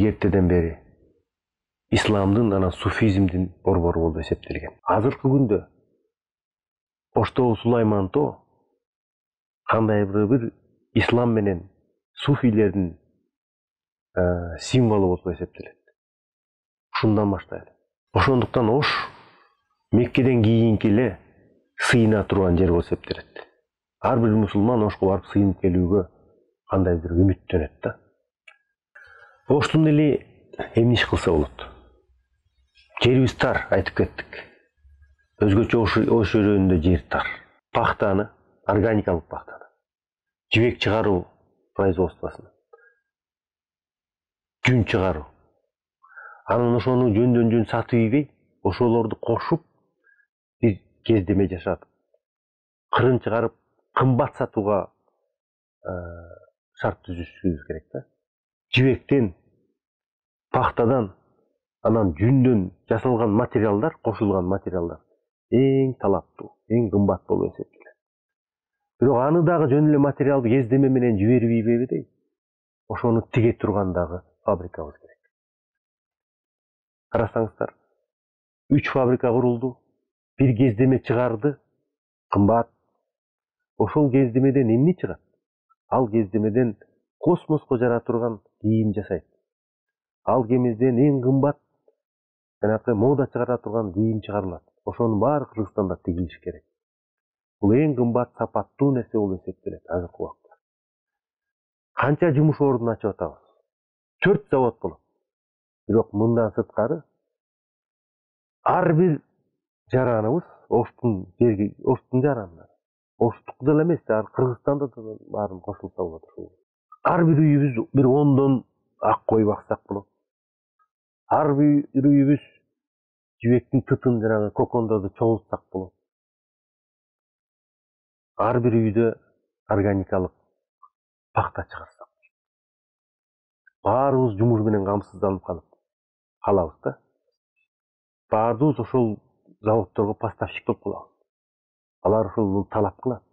эртеден бери исламдын анан суфизмдин борбору болуп эсептелген. Азыркы күндө Оштогу Сулайман тоо кандайдыр бир ислам менен суфилердин символу болуп эсептелет. Ушундан баштайлы. Ошондуктан Ош Меккеден кийинки эле сыйына турган жер болуп эсептелет. Ар бир мусулман Ошко барып сыйынып келүүгө кандайдыр үмүттөнөт да. Оштун эли эмне иш кылса болот? Жерибиз тар, айтып кеттик. Өзгөчө Ош өрөөнүндө жер тар. Пахтаны, органикалык пахтаны, жибек чыгаруу производствосун, жүн чыгаруу. Анан ошону жөндөн сатып ийбей, ошолорду кошуп бир кездеме жашатып, кырын чыгарып, кымбат сатууга шарт түзүшүбүз керек да. Жибектен, пахтадан, анан жүндөн жасалган материалдар, кошулган материалдар эң талаптуу, эң кымбат болуп эсептелет. Бирок аны дагы жөн эле материалды кездеме менен жиберип ийбейбиз. Ошону тиге турган дагы фабрикабыз керек. Карасаңыздар, 3 фабрика курулду, бир кездеме чыгарды, кымбат. Ошол кездемеден эмне чыгат? Ал кездемеден космоско жара турган кийим жасайт. Ал кездемеден эң кымбат жанакы мода чыгара турган кийим чыгарылат. Ошонун баары Кыргызстанда тигилиш керек. Бул эң кымбат сапаттуу нерсе болуп эсептелет азыркы убакта. Канча жумуш ордун ачып атабыз? 4 завод болот. Бирок мындан сырткары ар бир жараныбыз Оштун жаранына. Оштук деле эмес, Кыргызстанда да баарын кошулса болот ушул. Ар бир үйүбүз бир 10дон ак кой баксак болот. Ар бир үйүбүз жибектин тытын жанагы кокондорду чогултсак болот. Ар бир үйдө органикалык пахта чыгарсак. Баарыбыз жумуш менен камсызданып калабыз да. Баарыбыз ошол заводдорго поставщик болуп калабыз. Алар ошол талап кылат.